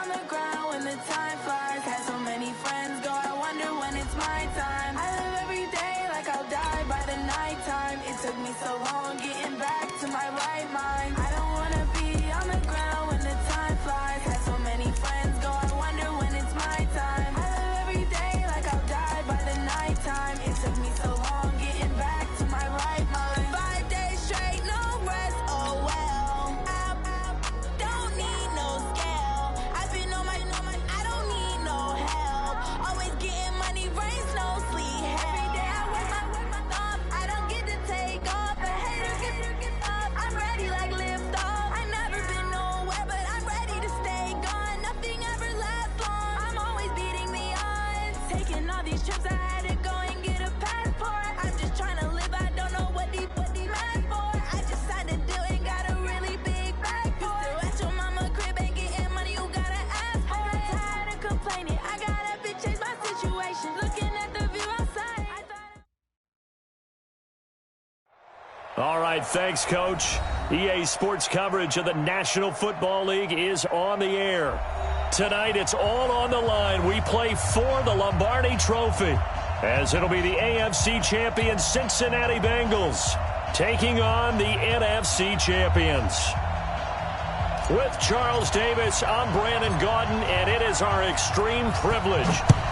on the ground when the time flies. Had so many friends go, I wonder when it's my time. I live every day like I'll die by the nighttime. It took me so long getting back to my right mind. I don't wanna be on the ground when the time flies. Had so many friends go, I wonder when it's my time. I live every day like I'll die by the nighttime. It took me so long getting back to my right mind. 5 days straight, no rest, oh well. I don't need no scale. I've been on my, I don't need no help. Always getting money, rains, no sleep. Every day I work my thumb. I don't get to take off. A hater get up. I'm ready like lift off. I've never been nowhere, but I'm ready to stay gone. Nothing ever lasts long. I'm always beating the odds. Taking all these trips, I had to go and get a passport. I'm just trying to live, I don't know what these mad for. I just signed a deal and got a really big bag for it. Still at your mama crib, ain't getting money, you gotta ask for it. I'm tired of complaining, I gotta change my situation. Looking at the view outside, I thought... All right, thanks, Coach. EA Sports coverage of the National Football League is on the air. Tonight, it's all on the line. We play for the Lombardi Trophy, as it'll be the AFC champion Cincinnati Bengals taking on the NFC champions. With Charles Davis, I'm Brandon Gaudin, and it is our extreme privilege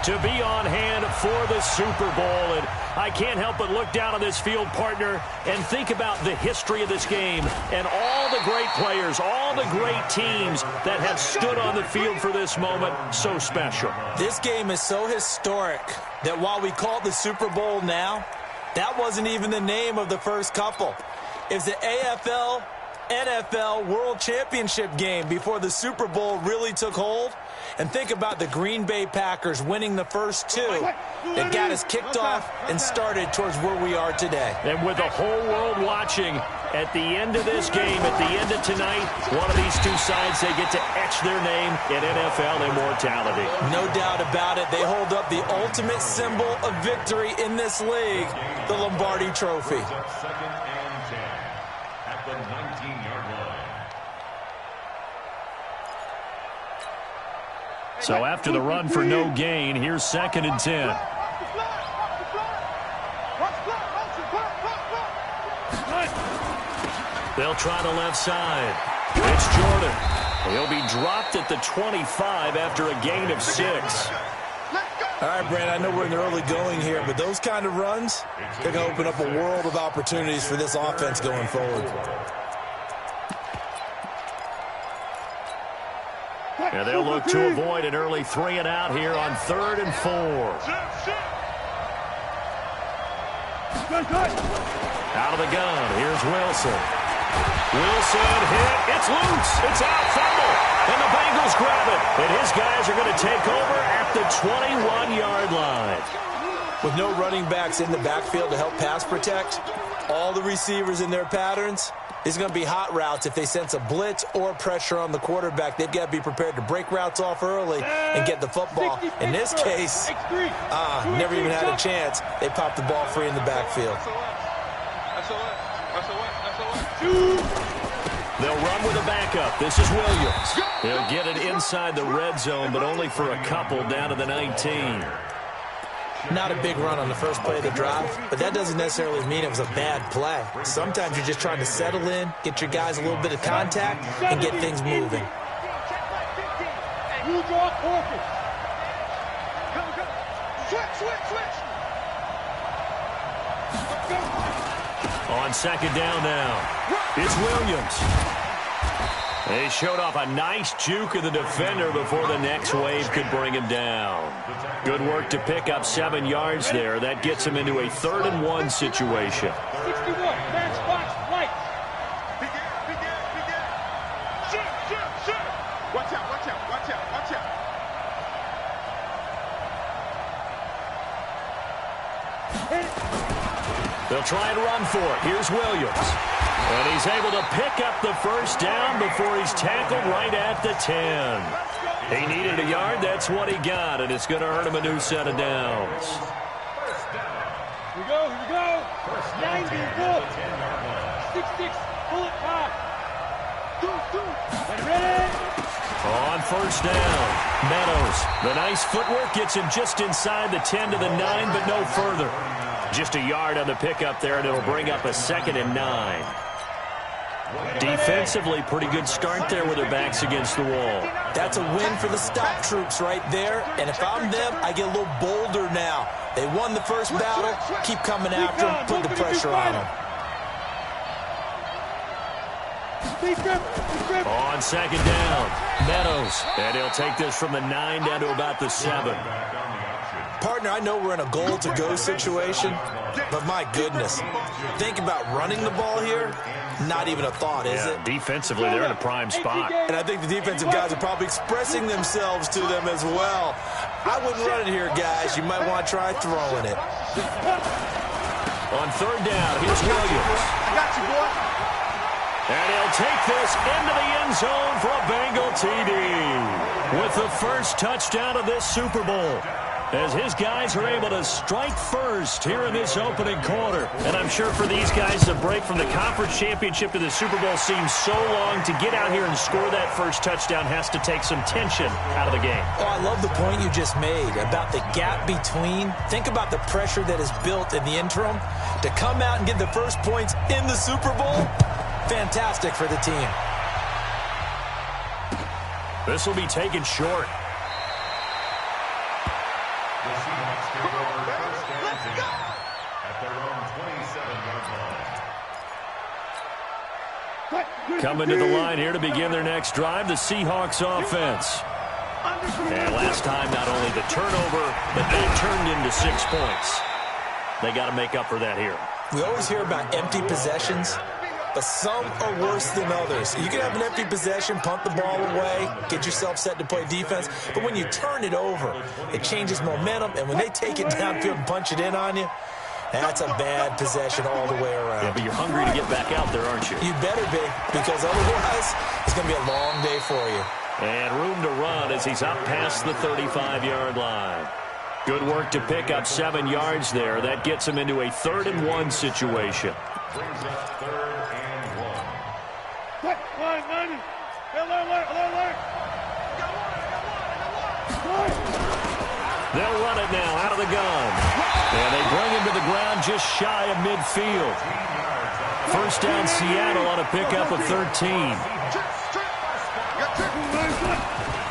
to be on hand for the Super Bowl. And I can't help but look down on this field, partner, and think about the history of this game and all the great players, all the great teams that have stood on the field for this moment. So special. This game is so historic that while we call it the Super Bowl now, that wasn't even the name of the first couple. It's the AFL NFL World Championship game before the Super Bowl really took hold. And think about the Green Bay Packers winning the first two that got us kicked off and started towards where we are today. And with the whole world watching, at the end of this game, at the end of tonight, one of these two sides, they get to etch their name in NFL immortality. No doubt about it. They hold up the ultimate symbol of victory in this league, the Lombardi Trophy. So after the run for no gain, here's 2nd and 10. They'll try the left side. It's Jordan. He'll be dropped at the 25 after a gain of 6. All right, Brand, I know we're in the early going here, but those kind of runs, they're going to open up a world of opportunities for this offense going forward. And they'll look to avoid an early 3 and out here on 3rd and 4. Out of the gun, here's Wilson. Wilson hit, it's loose, it's out, fumble, and the Bengals grab it. And his guys are going to take over at the 21-yard line. With no running backs in the backfield to help pass protect, all the receivers in their patterns, it's going to be hot routes. If they sense a blitz or pressure on the quarterback, they've got to be prepared to break routes off early and get the football. In this case, never even had a chance. They popped the ball free in the backfield. They'll run with a backup. This is Williams. He'll get it inside the red zone, but only for a couple down to the 19. Not a big run on the first play of the drive, but that doesn't necessarily mean it was a bad play. Sometimes you're just trying to settle in, get your guys a little bit of contact, and get things moving. On 2nd down now, it's Williams. They showed off a nice juke of the defender before the next wave could bring him down. Good work to pick up 7 yards there. That gets him into a 3rd and 1 situation. 61, match box, right. Watch out, watch out, watch out, watch out. They'll try and run for it. Here's Williams. And he's able to pick up the first down before he's tackled right at the 10. He needed a yard. That's what he got, and it's going to earn him a new set of downs. Here we go. 90, good. 6-6, bullet 5. On first down, Meadows. The nice footwork gets him just inside the 10 to the 9, but no further. Just a yard on the pickup there, and it'll bring up a 2nd and 9. Defensively, pretty good start there with their backs against the wall. That's a win for the stop troops right there. And if I'm them, I get a little bolder now. They won the first battle. Keep coming after them. Put the pressure on them. On 2nd down, Meadows. And he'll take this from the 9 down to about the 7. Partner, I know we're in a goal-to-go situation, but my goodness. Think about running the ball here. Not even a thought, is it? Defensively, they're in a prime spot. And I think the defensive guys are probably expressing themselves to them as well. I wouldn't run it here, guys. You might want to try throwing it. On 3rd down, here's Williams. I got you, boy. And he'll take this into the end zone for a Bengal TD. With the first touchdown of this Super Bowl, as his guys are able to strike first here in this opening quarter. And I'm sure for these guys, the break from the conference championship to the Super Bowl seems so long. To get out here and score that first touchdown has to take some tension out of the game. Oh, I love the point you just made about the gap between. Think about the pressure that is built in the interim. To come out and get the first points in the Super Bowl, fantastic for the team. This will be taken short. Coming to the line here to begin their next drive, the Seahawks offense. And last time, not only the turnover, but they turned into 6 points. They got to make up for that here. We always hear about empty possessions, but some are worse than others. You can have an empty possession, punt the ball away, get yourself set to play defense, but when you turn it over, it changes momentum, and when they take it downfield and punch it in on you, that's a bad possession all the way around. Yeah, but you're hungry to get back out there, aren't you? You better be, because otherwise it's going to be a long day for you. And room to run as he's up past the 35-yard line. Good work to pick up 7 yards there. That gets him into a 3rd and 1 situation. Brings up 3rd and 1. They'll run it now out of the gun. And they bring him to the ground just shy of midfield. First down Seattle on a pickup of 13.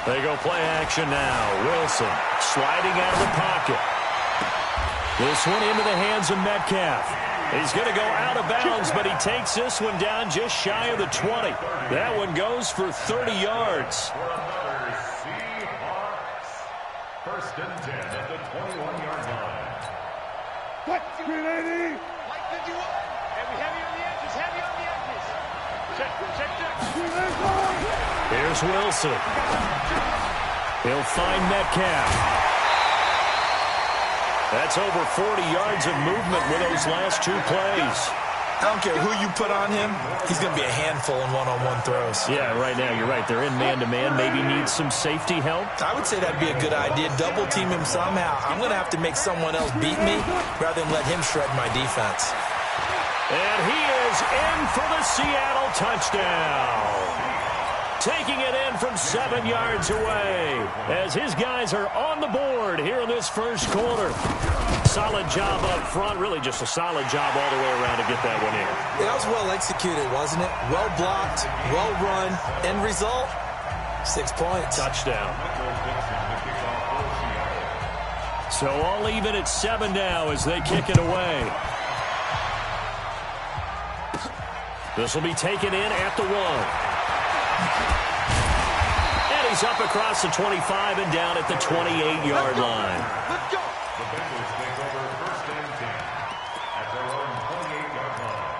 They go play action now. Wilson sliding out of the pocket. This one into the hands of Metcalf. He's going to go out of bounds, but he takes this one down just shy of the 20. That one goes for 30 yards. First and 10 at the 21-yard line. What? 380. Like 51. Heavy on the edges. Heavy on the edges. Check. Here's Wilson. He'll find Metcalf. That's over 40 yards of movement with those last 2 plays. I don't care who you put on him, he's going to be a handful in one-on-one throws. Yeah, right now, you're right. They're in man-to-man. Maybe needs some safety help. I would say that'd be a good idea. Double team him somehow. I'm going to have to make someone else beat me rather than let him shred my defense. And he is in for the Seattle touchdown. Taking it in from 7 yards away as his guys are on the board here in this first quarter. Solid job up front, really just a solid job all the way around to get that one in. That was well executed, wasn't it? Well blocked, well run. End result, 6 points. Touchdown. So all even at 7 now as they kick it away. This will be taken in at the 1. And he's up across the 25 and down at the 28-yard line. Let's go. The Bengals take over first and 10 at their own 28-yard line.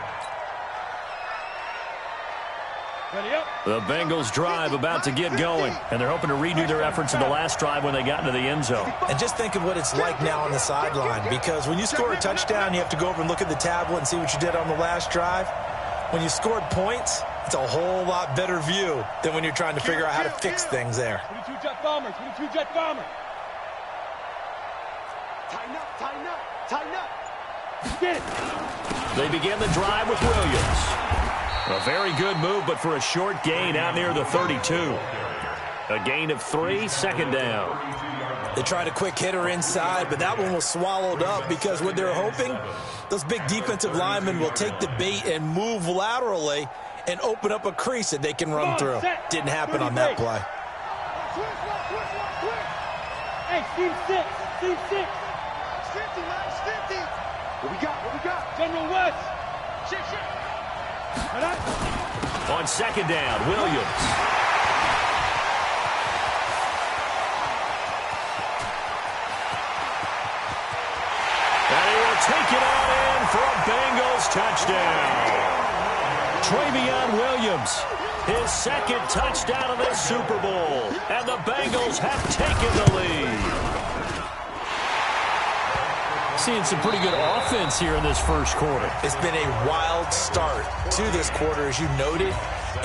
Ready up. The Bengals drive about to get going, and they're hoping to redo their efforts in the last drive when they got into the end zone. And just think of what it's like now on the sideline, because when you score a touchdown, you have to go over and look at the tablet and see what you did on the last drive. When you scored points, it's a whole lot better view than when you're trying to figure out how to fix things there. 22 jet bomber. 22 jet bomber. Tighten up. Get it. They begin the drive with Williams. A very good move, but for a short gain out near the 32. A gain of 3, second down. They tried a quick hitter inside, but that one was swallowed up because what they're hoping, those big defensive linemen will take the bait and move laterally and open up a crease that they can run through. Didn't happen on that play. Hey, Steve 6. Steve 6. 50, Max 50. What we got? General West. Shit. On second down, Williams. And he will take it on in for a Bengals touchdown. Travion Williams, his second touchdown of the Super Bowl. And the Bengals have taken the lead. Seeing some pretty good offense here in this first quarter. It's been a wild start to this quarter, as you noted.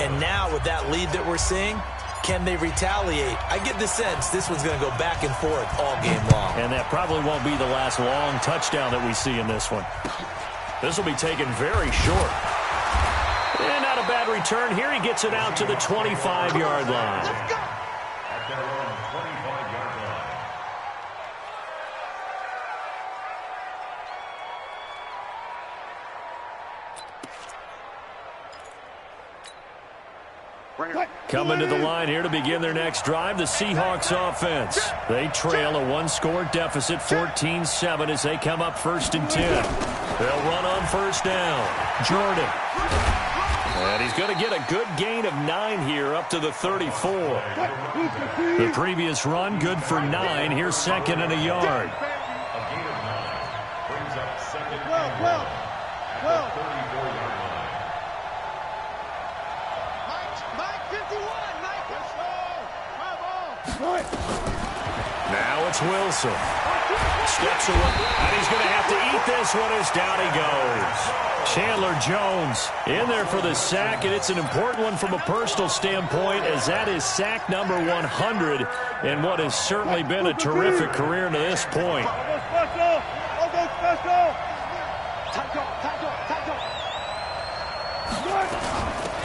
And now with that lead that we're seeing, can they retaliate? I get the sense this one's going to go back and forth all game long. And that probably won't be the last long touchdown that we see in this one. This will be taken very short. And not a bad return. Here he gets it out to the 25-yard line. At their own 25-yard line. Coming to the line here to begin their next drive, the Seahawks offense. They trail a one-score deficit, 14-7, as they come up 1st and 10. They'll run on first down. Jordan. And he's going to get a good gain of 9 here up to the 34. The previous run, good for 9. Here's second and a yard. A gain of 9 brings up second and 1 Well. at the 34-yard line. Now it's Wilson. Steps away, and he's going to have to eat this one as down he goes. Chandler Jones in there for the sack, and it's an important one from a personal standpoint, as that is sack number 100 in what has certainly been a terrific career to this point.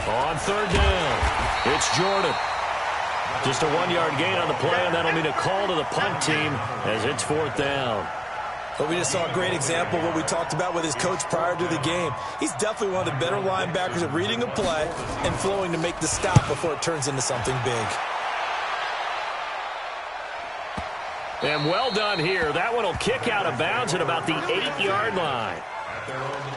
On third down, it's Jordan. Just a 1-yard gain on the play, and that'll mean a call to the punt team as it's 4th down. But we just saw a great example of what we talked about with his coach prior to the game. He's definitely one of the better linebackers at reading a play and flowing to make the stop before it turns into something big. And well done here. That one will kick out of bounds at about the 8-yard line.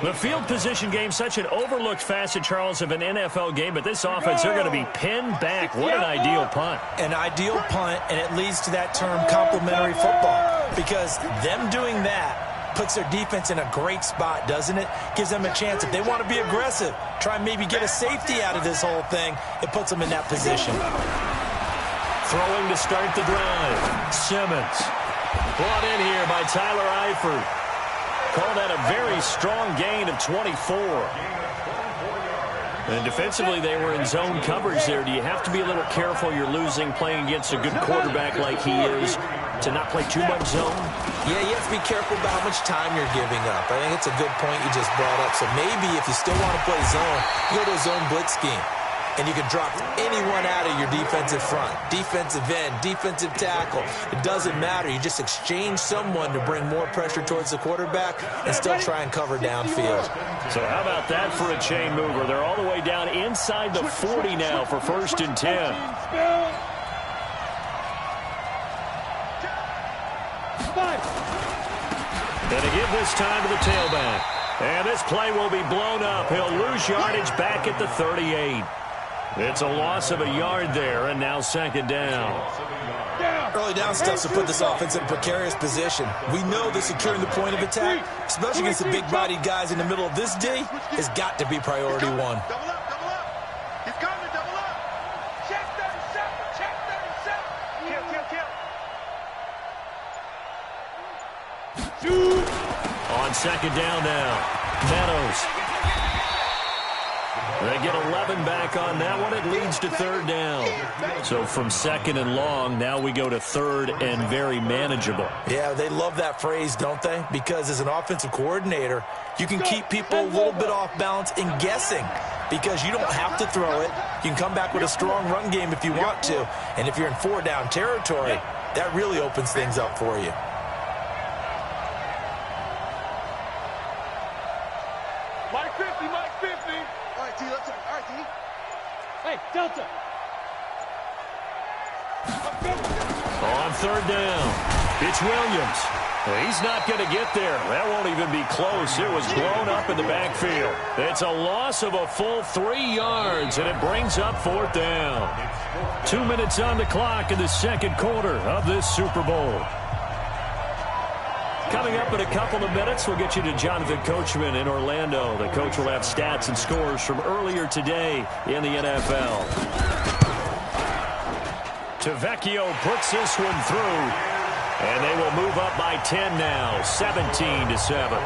The field position game, such an overlooked facet, Charles, of an NFL game, but this offense, they're going to be pinned back. What an ideal punt. An ideal punt, and it leads to that term complementary football, because them doing that puts their defense in a great spot, doesn't it? Gives them a chance. If they want to be aggressive, try and maybe get a safety out of this whole thing, it puts them in that position. Throwing to start the drive. Simmons. Brought in here by Tyler Eifert. Call that a very strong gain of 24. And defensively, they were in zone coverage there. Do you have to be a little careful? You're losing playing against a good quarterback like he is to not play too much zone? Yeah, you have to be careful about how much time you're giving up. I think it's a good point you just brought up. So maybe if you still want to play zone, you go to a zone blitz scheme. And you can drop anyone out of your defensive front, defensive end, defensive tackle. It doesn't matter. You just exchange someone to bring more pressure towards the quarterback and still try and cover downfield. So how about that for a chain mover? They're all the way down inside the 40 now for 1st and 10. And to give this time to the tailback. And this play will be blown up. He'll lose yardage back at the 38. It's a loss of a yard there, and now 2nd down. Early down stuff to put this offense in a precarious position. We know that securing the point of attack, especially against the big-bodied guys in the middle of this D, has got to be priority 1. Double up. He's coming, double up. Check 37. Kill. On 2nd down now, Meadows. They get 11 11 back on that one. It leads to third down. So from second and long, now we go to third and very manageable. Yeah, they love that phrase, don't they? Because as an offensive coordinator, you can keep people a little bit off balance and guessing because you don't have to throw it. You can come back with a strong run game if you want to. And if you're in four-down territory, that really opens things up for you. Mike 50, Mike 50. All right, T, let's go. All right, T. Hey, Delta. On third down, it's Williams. Well, he's not going to get there. That won't even be close. It was blown up in the backfield. It's a loss of a full 3 yards, and it brings up fourth down. 2 minutes on the clock in the second quarter of this Super Bowl. Coming up in a couple of minutes, we'll get you to Jonathan Coachman in Orlando. The coach will have stats and scores from earlier today in the NFL. Tavecchio puts this one through, and they will move up by 10 now, 17-7.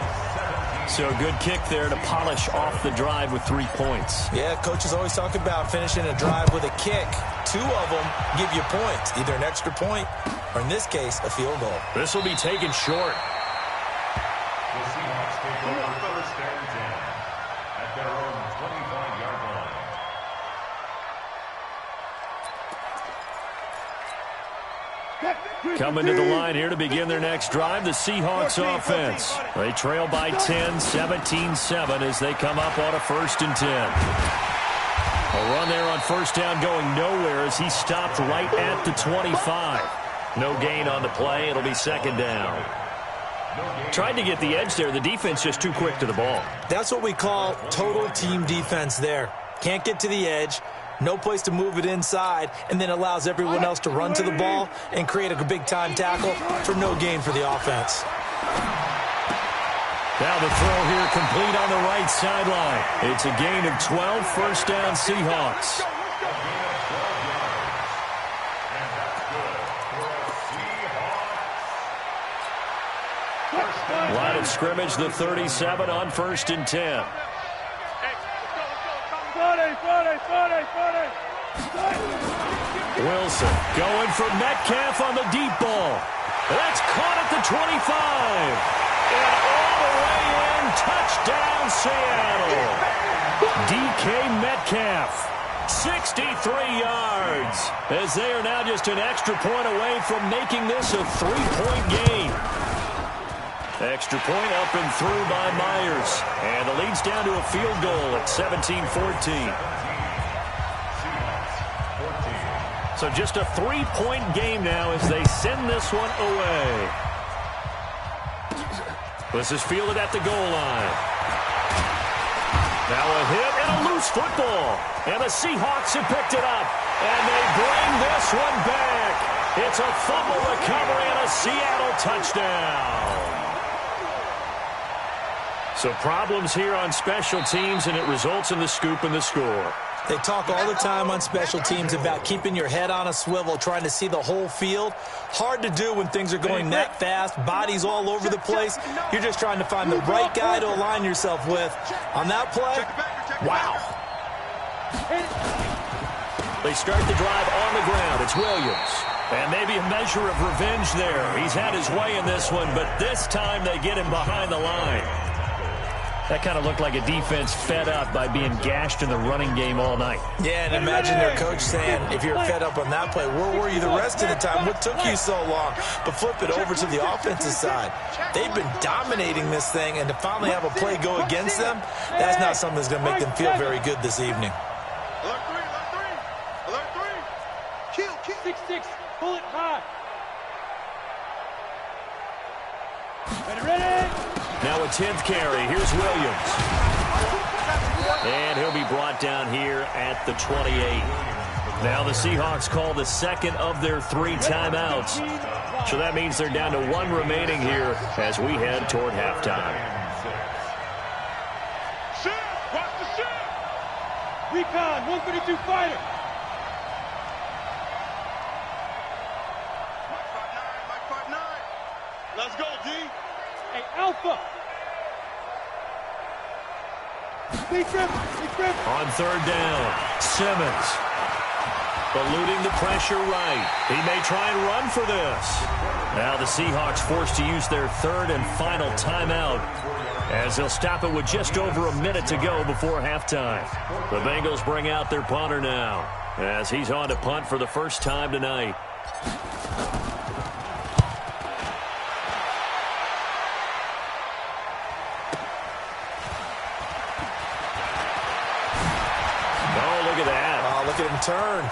So a good kick there to polish off the drive with 3 points. Yeah, coaches always talk about finishing a drive with a kick. 2 of them give you points, either an extra point or, in this case, a field goal. This will be taken short. The Seahawks take over first and 10 at their own 25-yard line. Coming to the line here to begin their next drive, the Seahawks offense. They trail by 10, 17-7 as they come up on a 1st and 10. A run there on first down going nowhere as he stopped right at the 25. No gain on the play. It'll be second down. Tried to get the edge there. The defense just too quick to the ball. That's what we call total team defense there. Can't get to the edge. No place to move it inside, and then allows everyone else to run to the ball and create a big-time tackle for no gain for the offense. Now the throw here complete on the right sideline. It's a gain of 12, first down Seahawks. Line of scrimmage, the 37 on 1st and 10. Wilson going for Metcalf on the deep ball. That's caught at the 25. And all the way in, touchdown Seattle. DK Metcalf, 63 yards, as they are now just an extra point away from making this a 3-point game. Extra point up and through by Myers. And the lead's down to a field goal at 17-14. So just a 3-point game now as they send this one away. This is fielded at the goal line. Now a hit and a loose football. And the Seahawks have picked it up. And they bring this one back. It's a fumble recovery and a Seattle touchdown. So problems here on special teams, and it results in the scoop and the score. They talk all the time on special teams about keeping your head on a swivel, trying to see the whole field. Hard to do when things are going that fast, bodies all over the place. You're just trying to find the right guy to align yourself with. On that play, wow. They start the drive on the ground. It's Williams. And maybe a measure of revenge there. He's had his way in this one, but this time they get him behind the line. That kind of looked like a defense fed up by being gashed in the running game all night. Yeah, and imagine their coach saying, if you're fed up on that play, where were you the rest of the time? What took you so long? But flip it over to the offensive side. They've been dominating this thing, and to finally have a play go against them, that's not something that's going to make them feel very good this evening. Alert 3, alert 3, alert 3. Kill, 6-6, pull it high. Ready? Now a 10th carry. Here's Williams. And he'll be brought down here at the 28. Now the Seahawks call the second of their 3 timeouts. So that means they're down to 1 remaining here as we head toward halftime. Shift, watch the shift. Recon, 132 fighter. Mike 5-9. Let's go, D. Hey, Alpha. On third down, Simmons. Eluding the pressure right. He may try and run for this. Now the Seahawks forced to use their third and final timeout as they'll stop it with just over a minute to go before halftime. The Bengals bring out their punter now as he's on to punt for the first time tonight. Oh, look at that. Oh, look at him turn.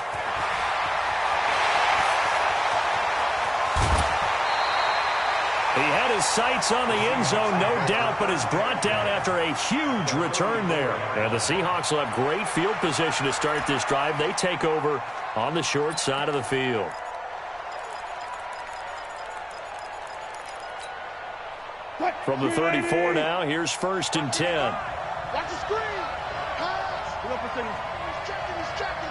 He had his sights on the end zone, no doubt, but is brought down after a huge return there. And the Seahawks will have great field position to start this drive. They take over on the short side of the field. From the 34 now, here's 1st and 10. Watch the screen. Pass. He's checking.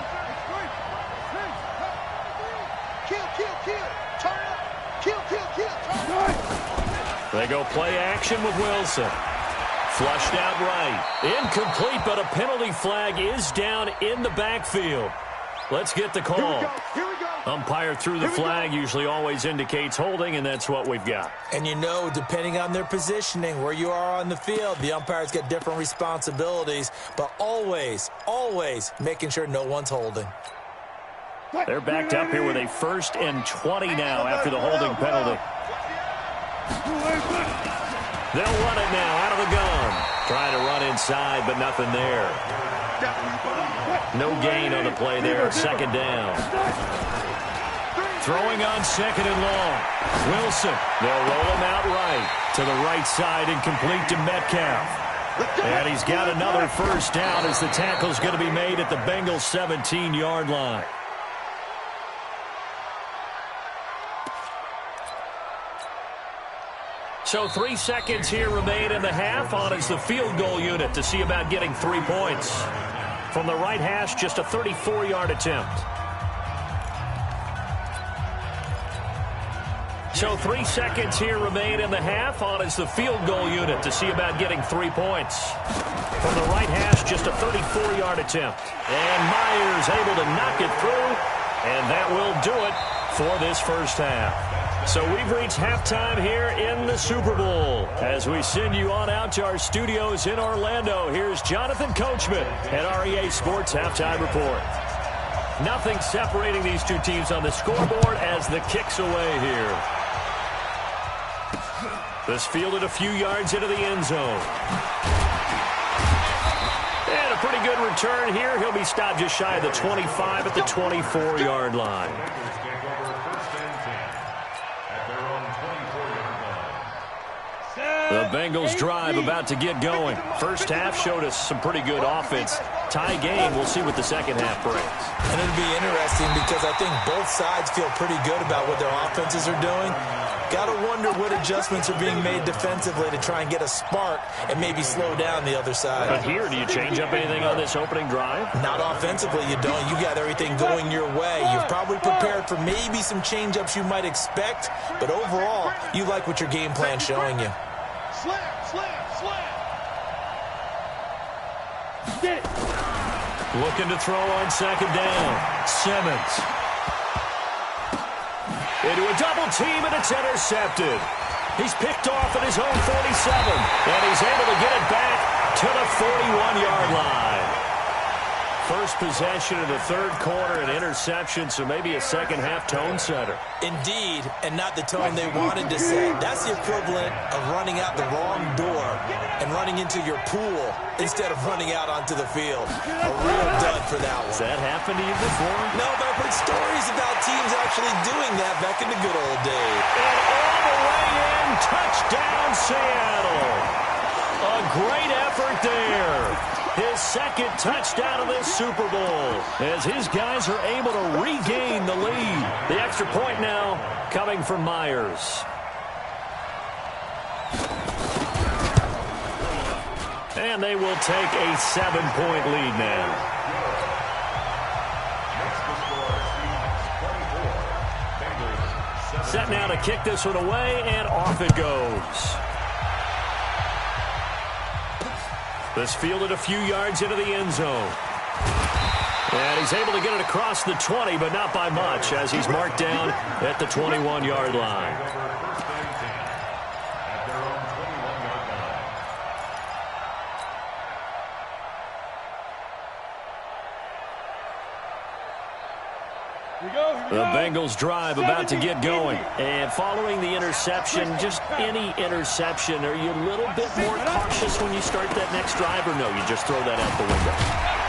Kill. Turn up. Kill. Turn up. They go play action with Wilson. Flushed out right. Incomplete, but a penalty flag is down in the backfield. Let's get the call. Here we go. Umpire threw the flag, usually always indicates holding, and that's what we've got. And you know, depending on their positioning, where you are on the field, the umpires get different responsibilities, but always making sure no one's holding. They're backed up here with a 1st and 20 now after the holding penalty. They'll run it now out of the gun. Trying to run inside, but nothing there. No gain on the play there. 2nd down. Throwing on 2nd and long. Wilson. They'll roll him out right to the right side and complete to Metcalf. And he's got another 1st down as the tackle's going to be made at the Bengals 17-yard line. So 3 seconds here remain in the half. On is the field goal unit to see about getting 3 points. From the right hash, just a 34-yard attempt. So 3 seconds here remain in the half. On is the field goal unit to see about getting 3 points. From the right hash, just a 34-yard attempt. And Myers able to knock it through. And that will do it for this first half. So we've reached halftime here in the Super Bowl. As we send you on out to our studios in Orlando, here's Jonathan Coachman at our EA Sports Halftime Report. Nothing separating these two teams on the scoreboard as the kick's away here. This fielded a few yards into the end zone. And a pretty good return here. He'll be stopped just shy of the 25 at the 24-yard line. The Bengals drive about to get going. First half showed us some pretty good offense. Tie game, we'll see what the second half brings. And it'll be interesting because I think both sides feel pretty good about what their offenses are doing. Got to wonder what adjustments are being made defensively to try and get a spark and maybe slow down the other side. But here, do you change up anything on this opening drive? Not offensively, you don't. You got everything going your way. You've probably prepared for maybe some change-ups you might expect, but overall, you like what your game plan's showing you. Slam. Get it. Looking to throw on 2nd down. Simmons. Into a double team, and it's intercepted. He's picked off at his own 47, and he's able to get it back to the 41-yard line. First possession of the third quarter, an interception, so maybe a second-half tone setter. Indeed, and not the tone they wanted to set. That's the equivalent of running out the wrong door and running into your pool instead of running out onto the field. A real dud for that one. Has that happened to you before? No, but I've heard stories about teams actually doing that back in the good old days. And all the way in, touchdown Seattle. A great effort there. His second touchdown of this Super Bowl as his guys are able to regain the lead. The extra point now coming from Myers. And they will take a 7-point lead now. Set now to kick this one away, and off it goes. This fielded a few yards into the end zone. And he's able to get it across the 20, but not by much, as he's marked down at the 21-yard line. The Bengals drive about to get going. And following the interception, just any interception, are you a little bit more cautious when you start that next drive, or no, you just throw that out the window?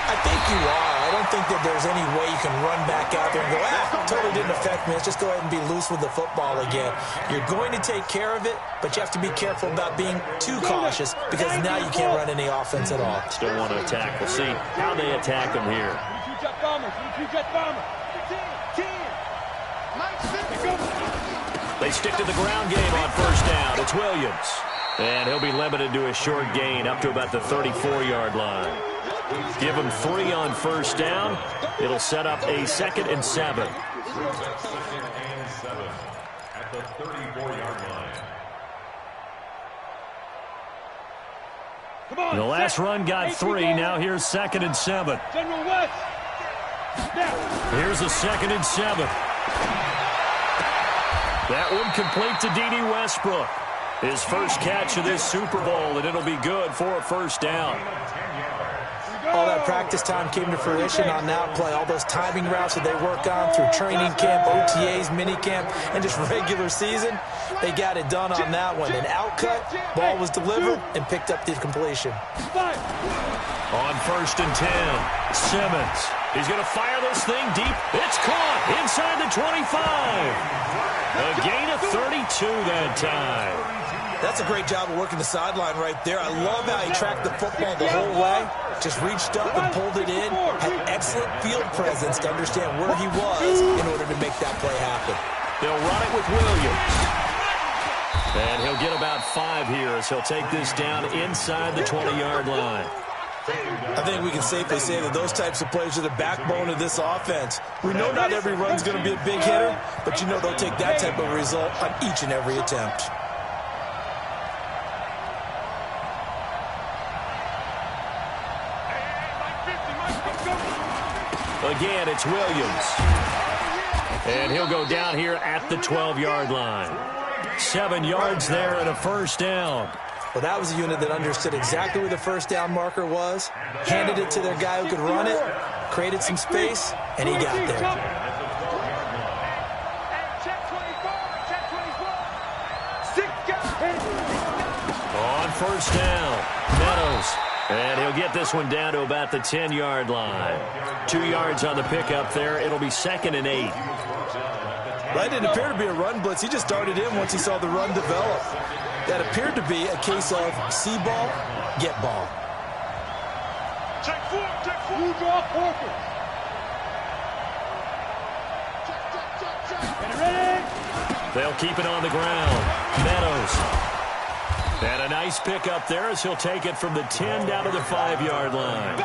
I think you are. I don't think that there's any way you can run back out there and go, totally didn't affect me. Let's just go ahead and be loose with the football again. You're going to take care of it, but you have to be careful about being too cautious because now you can't run any offense at all. Still want to attack. We'll see how they attack them here. They stick to the ground game on first down. It's Williams. And he'll be limited to a short gain up to about the 34-yard line. Give him 3 on first down. It'll set up a 2nd and 7. At the 34-yard line. The last run got 3. Now here's 2nd and 7. Here's a 2nd and 7. That one complete to D.D. Westbrook. His first catch of this Super Bowl, and it'll be good for a first down. All that practice time came to fruition on that play. All those timing routes that they work on through training camp, OTAs, minicamp, and just regular season, they got it done on that one. An outcut, ball was delivered, and picked up the completion. On first and 10, Simmons. He's going to fire this thing deep. It's caught inside the 25. A gain of 32 that time. That's a great job of working the sideline right there. I love how he tracked the football the whole way. Just reached up and pulled it in. Had excellent field presence to understand where he was in order to make that play happen. They'll run it with Williams. And he'll get about 5 here as he'll take this down inside the 20-yard line. I think we can safely say that those types of plays are the backbone of this offense. We know not every run's going to be a big hitter, but you know they'll take that type of result on each and every attempt. Again, it's Williams. And he'll go down here at the 12-yard line. 7 yards there and a first down. Well, that was a unit that understood exactly where the first down marker was, handed it to their guy who could run it, created some space, and he got there. On first down, Meadows. And he'll get this one down to about the 10-yard line. 2 yards on the pickup there. It'll be 2nd and 8. That didn't appear to be a run blitz. He just started in once he saw the run develop. That appeared to be a case of see ball, get ball. Check 4. You draw Porter. Get ready. They'll keep it on the ground. Meadows. And a nice pickup there as he'll take it from the 10 down to the 5-yard line.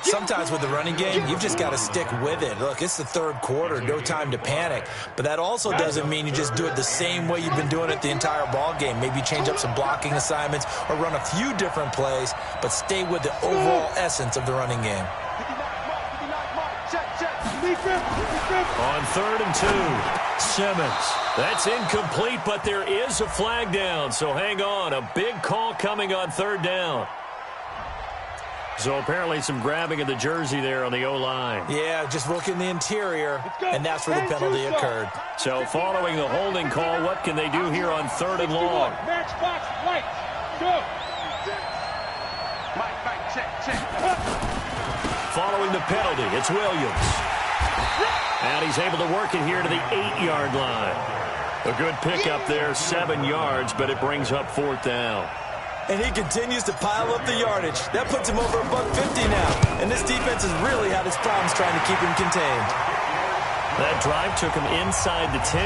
Sometimes with the running game, you've just got to stick with it. Look, it's the 3rd quarter, no time to panic. But that also doesn't mean you just do it the same way you've been doing it the entire ball game. Maybe change up some blocking assignments or run a few different plays, but stay with the overall essence of the running game. On 3rd and 2, Simmons. That's incomplete, but there is a flag down, so hang on. A big call coming on 3rd down. So apparently some grabbing of the jersey there on the O-line. Yeah, just working the interior, and that's where the penalty occurred. So following the holding call, what can they do here on 3rd and long? Matchbox right. Go. Mike, check. Following the penalty, it's Williams. And he's able to work it here to the 8-yard line. A good pickup there, 7 yards, but it brings up 4th down. And he continues to pile up the yardage. That puts him over $150 now. And this defense has really had its problems trying to keep him contained. That drive took him inside the 10.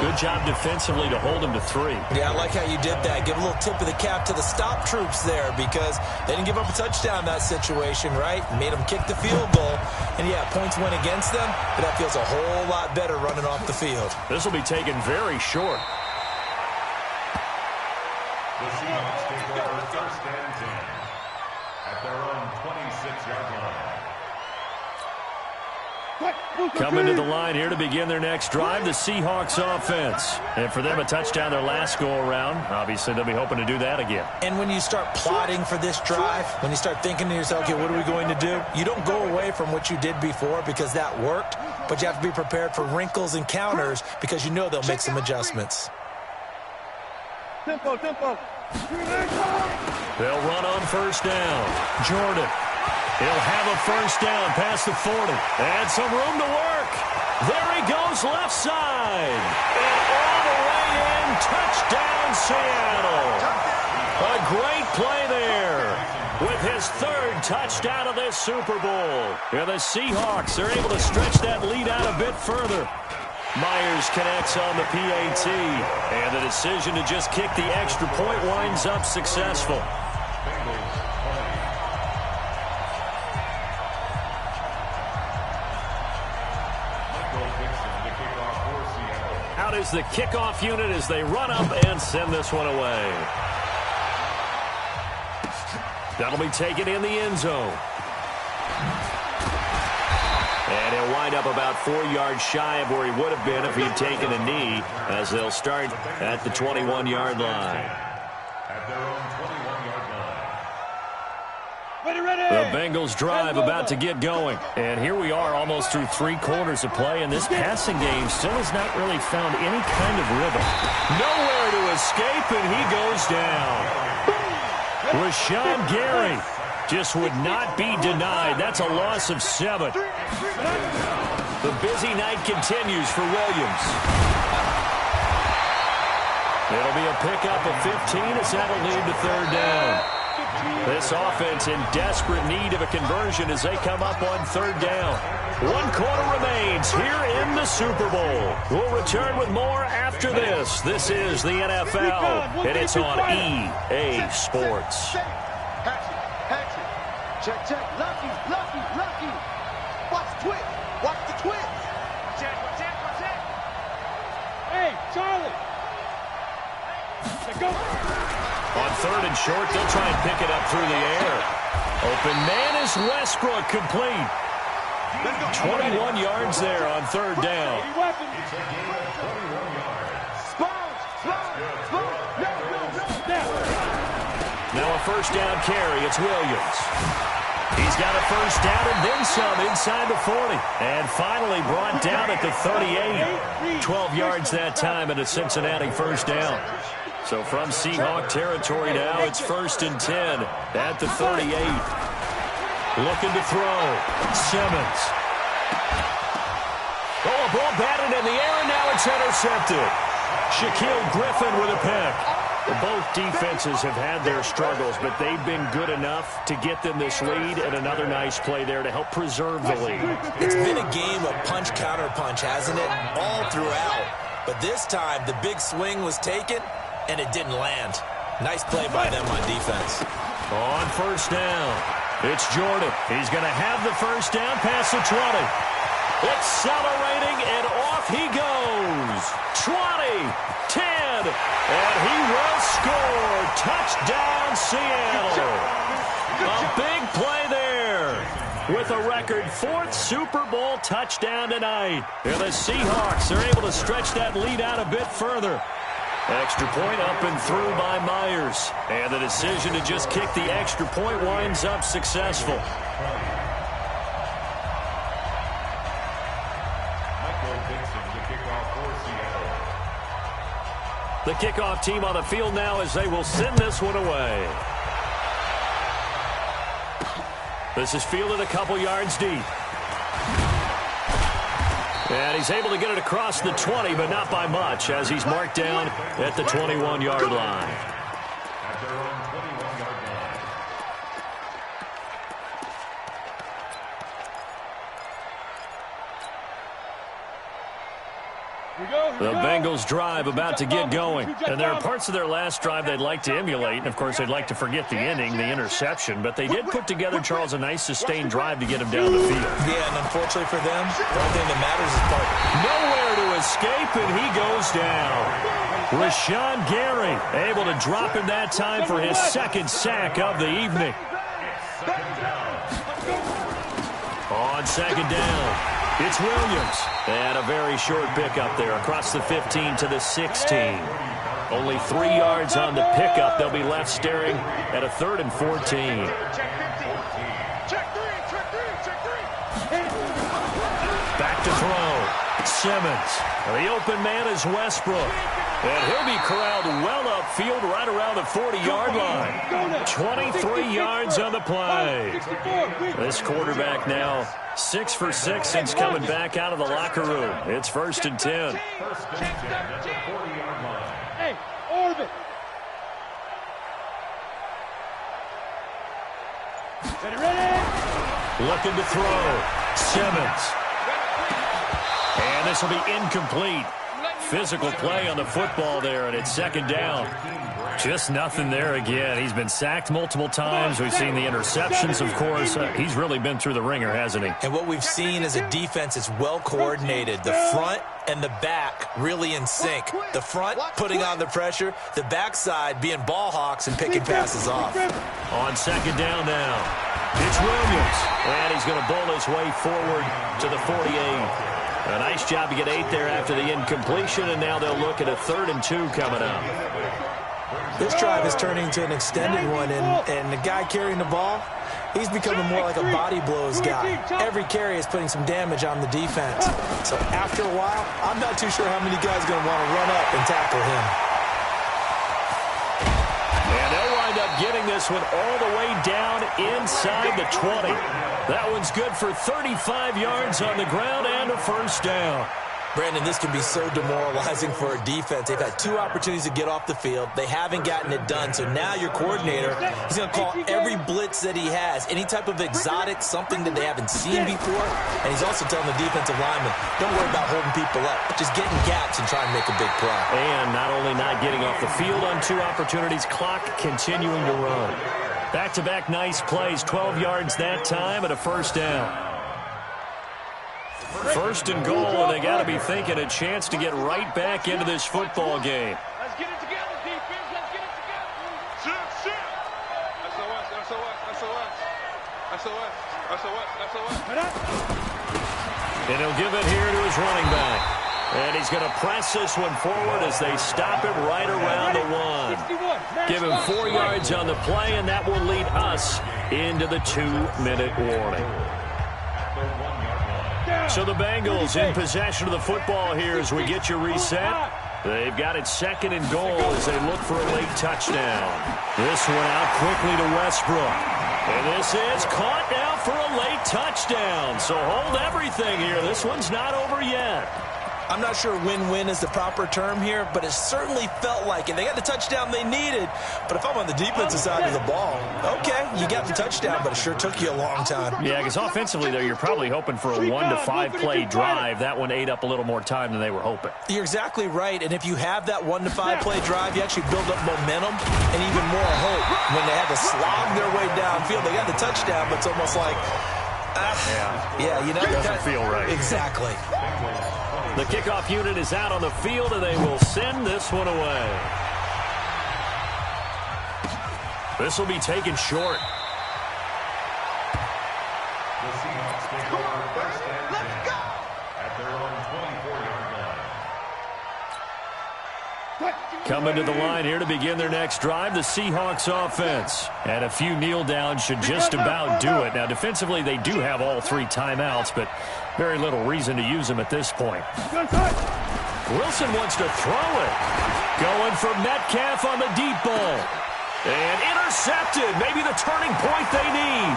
Good job defensively to hold him to 3. Yeah, I like how you did that. Give a little tip of the cap to the stop troops there because they didn't give up a touchdown in that situation, right? Made them kick the field goal. And, yeah, points went against them, but that feels a whole lot better running off the field. This will be taken very short. The Seahawks take over 1st and 10. at their own 26-yard line. Coming to the line here to begin their next drive, the Seahawks offense. And for them, a touchdown their last go-around. Obviously, they'll be hoping to do that again. And when you start plotting for this drive, when you start thinking to yourself, okay, what are we going to do? You don't go away from what you did before because that worked, but you have to be prepared for wrinkles and counters because you know they'll make some adjustments. Tempo. They'll run on first down. Jordan. He'll have a first down past the 40. And some room to work. There he goes left side. And all the way in. Touchdown, Seattle. A great play there. With his third touchdown of this Super Bowl. And the Seahawks are able to stretch that lead out a bit further. Myers connects on the PAT. And the decision to just kick the extra point winds up successful. Out is the kickoff unit as they run up and send this one away. That'll be taken in the end zone. And he'll wind up about 4 yards shy of where he would have been if he'd taken a knee, as they'll start at the 21-yard line. At their own 21-yard line. Ready. The Bengals drive about to get going. And here we are almost through 3 quarters of play, and this passing game still has not really found any kind of rhythm. Nowhere to escape, and he goes down. Rashawn Gary just would not be denied. That's a loss of 7. The busy night continues for Williams. It'll be a pickup of 15 as that'll lead to third down. This offense in desperate need of a conversion as they come up on third down. 1 quarter remains here in the Super Bowl. We'll return with more after this. This is the NFL, and it's on EA Sports. Check. Lucky. Watch the twist. Check. Hey, Charlie. Go. On third and short, they'll try and pick it up through the air. Open man is Westbrook, complete. 21 yards there on third down. Now a first down carry. It's Williams. He's got a first down and then some inside the 40. And finally brought down at the 38. 12 yards that time and a Cincinnati first down. So from Seahawk territory now, it's 1st and 10 at the 38. Looking to throw. Simmons. Oh, a ball batted in the air, and now it's intercepted. Shaquille Griffin with a pick. Both defenses have had their struggles, but they've been good enough to get them this lead, and another nice play there to help preserve the lead. It's been a game of punch-counter-punch, hasn't it? All throughout. But this time, the big swing was taken, and it didn't land. Nice play by them on defense. On first down, it's Jordan. He's going to have the first down past the 20. Accelerating, and off he goes. 20, 10, and he will score. Touchdown, Seattle. A big play there with a record 4th Super Bowl touchdown tonight. And the Seahawks are able to stretch that lead out a bit further. Extra point up and through by Myers. And the decision to just kick the extra point winds up successful. Michael Dixon, the kickoff for Seattle. The kickoff team on the field now as they will send this one away. This is fielded a couple yards deep. And he's able to get it across the 20, but not by much, as he's marked down at the 21-yard line. At their own 21-yard line. The Bengals drive about to get going. And there are parts of their last drive they'd like to emulate. And, of course, they'd like to forget the ending, the interception. But they did put together, Charles, a nice sustained drive to get him down the field. Yeah, and unfortunately for them, the only thing that matters is part. Nowhere to escape, and he goes down. Rashawn Gary able to drop him that time for his 2nd sack of the evening. On second down, it's Williams. And a very short pickup there across the 15 to the 16. Only 3 yards on the pickup. They'll be left staring at a 3rd and 14. Back to throw. Simmons. The open man is Westbrook. And he'll be corralled well upfield right around the 40-yard line. 23 yards on the play. This quarterback now 6 for 6 since coming back out of the locker room. It's 1st and 10. Hey, orbit. Ready? Looking to throw. Simmons. And this will be incomplete. Physical play on the football there, and it's 2nd down. Just nothing there again. He's been sacked multiple times. We've seen the interceptions, of course. He's really been through the ringer, hasn't he? And what we've seen is a defense that's well coordinated. The front and the back really in sync. The front putting on the pressure, the backside being ball hawks and picking passes off. On 2nd down now, it's Williams. And he's going to bowl his way forward to the 48. A nice job to get 8 there after the incompletion, and now they'll look at a 3rd and 2 coming up. This drive is turning into an extended one, and the guy carrying the ball, he's becoming more like a body blows guy. Every carry is putting some damage on the defense. So after a while, I'm not too sure how many guys are going to want to run up and tackle him. And they'll wind up getting this one all the way down inside the 20. That one's good for 35 yards on the ground and a 1st down. Brandon, this can be so demoralizing for a defense. They've had 2 opportunities to get off the field. They haven't gotten it done. So now your coordinator is going to call every blitz that he has, any type of exotic, something that they haven't seen before. And he's also telling the defensive lineman, don't worry about holding people up. Just get in gaps and try and make a big play. And not only not getting off the field on 2 opportunities, clock continuing to run. Back-to-back nice plays, 12 yards that time and a 1st down. 1st and goal, and they got to be thinking a chance to get right back into this football game. Let's get it together, defense. Let's get it together. Sit. SOS. And he'll give it here to his running back. And he's going to press this one forward as they stop him right around the 1. Give him 4 yards on the play, and that will lead us into the 2-minute warning. So the Bengals in possession of the football here as we get you reset. They've got it 2nd and goal as they look for a late touchdown. This one out quickly to Westbrook. And this is caught now for a late touchdown. So hold everything here. This one's not over yet. I'm not sure win-win is the proper term here, but it certainly felt like it. They got the touchdown they needed, but if I'm on the defensive side of the ball, okay, you got the touchdown, but it sure took you a long time. Yeah, because offensively there, you're probably hoping for a 1 to 5 play drive. That one ate up a little more time than they were hoping. You're exactly right, and if you have that 1 to 5 play drive, you actually build up momentum and even more hope. When they had to slog their way downfield, they got the touchdown, but it's almost like, it doesn't feel right. Exactly. The kickoff unit is out on the field, and they will send this one away. This will be taken short. The Seahawks take over 1st and 10 at their own 24-yard line. Coming to the line here to begin their next drive, the Seahawks offense. And a few kneel downs should just about do it. Now, defensively, they do have all 3 timeouts, but very little reason to use them at this point. Wilson wants to throw it. Going for Metcalf on the deep ball. And intercepted. Maybe the turning point they need.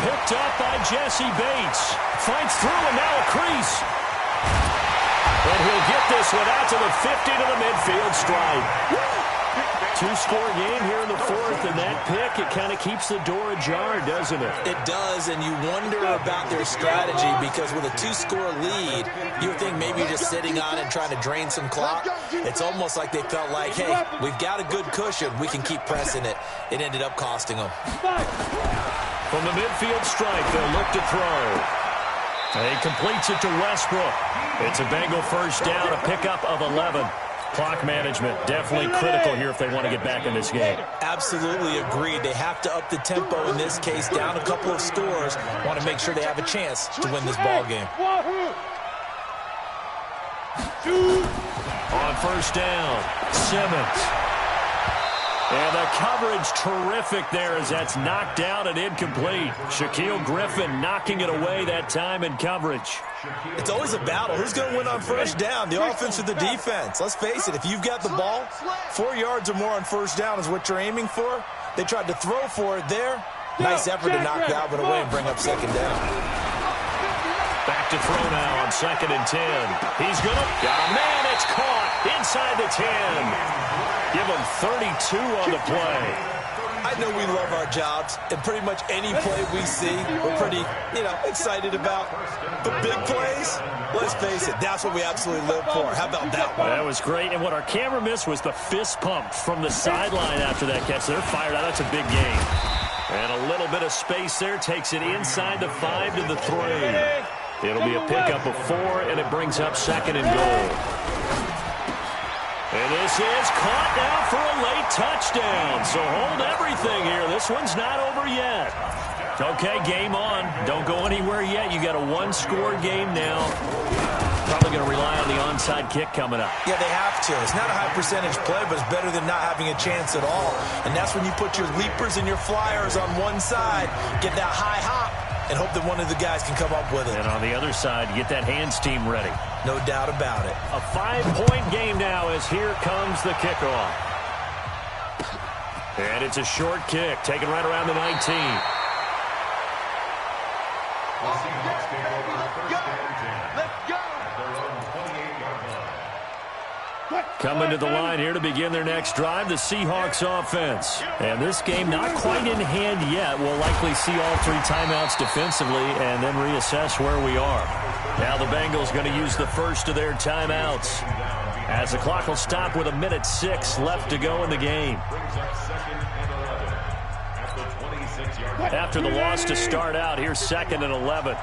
Picked up by Jesse Bates. Fights through and now a crease. And he'll get this one out to the 50 to the midfield stripe. 2-score game here in the 4th, and that pick, it kind of keeps the door ajar, doesn't it? It does, and you wonder about their strategy because with a 2-score lead, you would think maybe you're just sitting on it and trying to drain some clock. It's almost like they felt like, hey, we've got a good cushion. We can keep pressing it. It ended up costing them. From the midfield stripe, they'll look to throw. He completes it to Westbrook. It's a Bengal 1st down, a pickup of 11. Clock management, definitely critical here if they want to get back in this game. Absolutely agreed. They have to up the tempo in this case, down a couple of scores. Want to make sure they have a chance to win this ball game. On first down, Simmons. And the coverage terrific there as that's knocked out and incomplete. Shaquill Griffin knocking it away that time in coverage. It's always a battle. Who's going to win on first down, the offense or the defense? Let's face it, if you've got the ball, 4 yards or more on first down is what you're aiming for. They tried to throw for it there. Nice effort to knock that one away and bring up second down. Back to throw now on 2nd and 10. He's going to got a man. It's caught inside the 10. Give him 32 on the play. I know we love our jobs, and pretty much any play we see, we're pretty, excited about. But big plays, let's face it, that's what we absolutely live for. How about that one? That was great, and what our camera missed was the fist pump from the sideline after that catch. They're fired out. That's a big gain. And a little bit of space there takes it inside the 5 to the 3. It'll be a pickup of 4, and it brings up 2nd and goal. And this is caught now for a late touchdown. So hold everything here. This one's not over yet. Okay, game on. Don't go anywhere yet. You got a one-score game now. Probably going to rely on the onside kick coming up. Yeah, they have to. It's not a high percentage play, but it's better than not having a chance at all. And that's when you put your leapers and your flyers on one side, get that high hop, and hope that one of the guys can come up with it. And on the other side, get that hands team ready. No doubt about it. A 5-point game now as here comes the kickoff. And it's a short kick, taken right around the 19. Coming to the line here to begin their next drive, the Seahawks offense. And this game not quite in hand yet. We'll likely see all 3 timeouts defensively and then reassess where we are. Now the Bengals going to use the first of their timeouts as the clock will stop with 1:06 left to go in the game. After the loss to start out, here's 2nd and 11.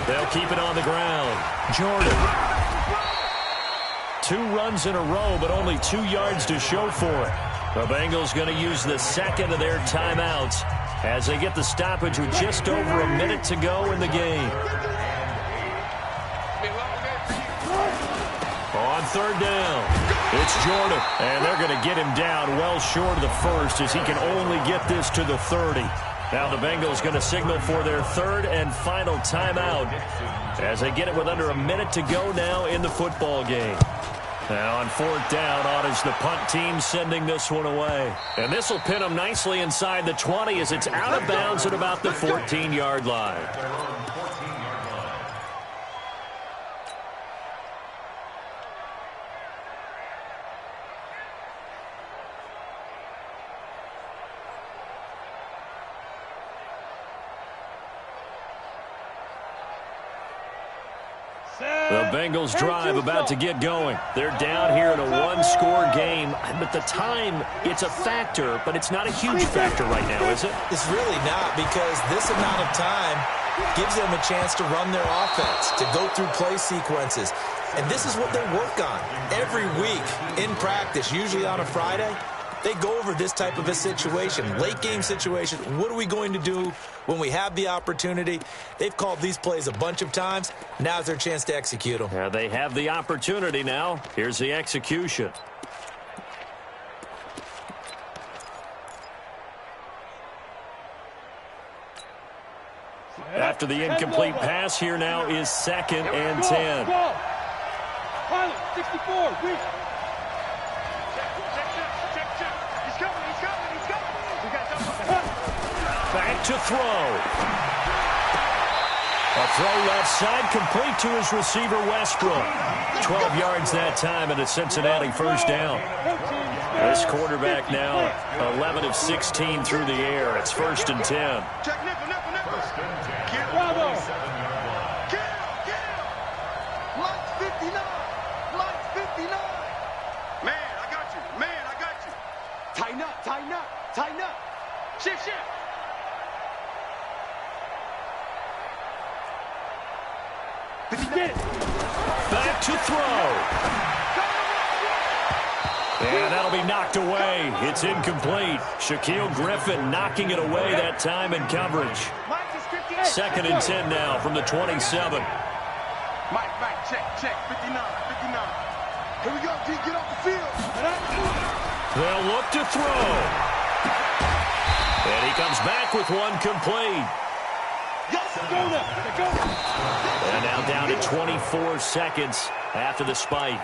They'll keep it on the ground. Jordan. 2 runs in a row, but only 2 yards to show for it. The Bengals going to use the second of their timeouts as they get the stoppage with just over a minute to go in the game. On 3rd down, it's Jordan, and they're going to get him down well short of the first as he can only get this to the 30. Now the Bengals going to signal for their 3rd and final timeout as they get it with under a minute to go now in the football game. Now on 4th down, on is the punt team sending this one away. And this will pin them nicely inside the 20 as it's out of bounds at about the 14-yard line. The Bengals drive about to get going. They're down here in a one-score game. But the time, it's a factor, but it's not a huge factor right now, is it? It's really not, because this amount of time gives them a chance to run their offense, to go through play sequences. And this is what they work on every week in practice, usually on a Friday. They go over this type of a situation, late game situation. What are we going to do when we have the opportunity? They've called these plays a bunch of times. Now's their chance to execute them. They have the opportunity now. Here's the execution. After the incomplete pass, here now is 2nd and 10. Pilot, 64, weak. Back to throw. A throw left side, complete to his receiver, Westbrook. 12 yards that time, and a Cincinnati first down. This quarterback now 11 of 16 through the air. It's 1st and 10. Bravo. Lights 59. Lights 59. Man, I got you. Man, I got you. Tighten up, tighten up, tighten up. Shift, shift. Back to throw. And that'll be knocked away. It's incomplete. Shaquill Griffin knocking it away that time in coverage. 2nd and 10 now from the 27. Mike, check, 59. Here we go, G, get off the field. They'll look to throw. And he comes back with one complete. And now down to 24 seconds after the spike.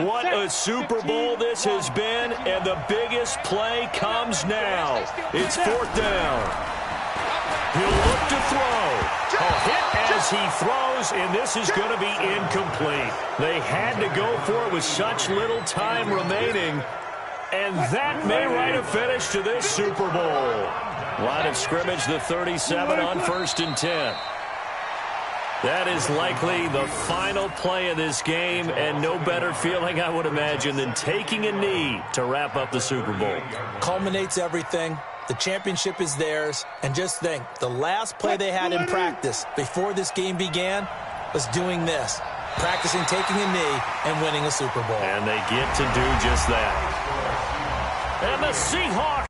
What a Super Bowl this has been, and the biggest play comes now. It's 4th down. He'll look to throw. A hit as he throws, and this is going to be incomplete. They had to go for it with such little time remaining, and that may write a finish to this Super Bowl. Line of scrimmage, the 37 on 1st and 10. That is likely the final play of this game, and no better feeling, I would imagine, than taking a knee to wrap up the Super Bowl. Culminates everything. The championship is theirs. And just think, the last play they had in practice before this game began was doing this, practicing taking a knee and winning a Super Bowl. And they get to do just that. And the Seahawks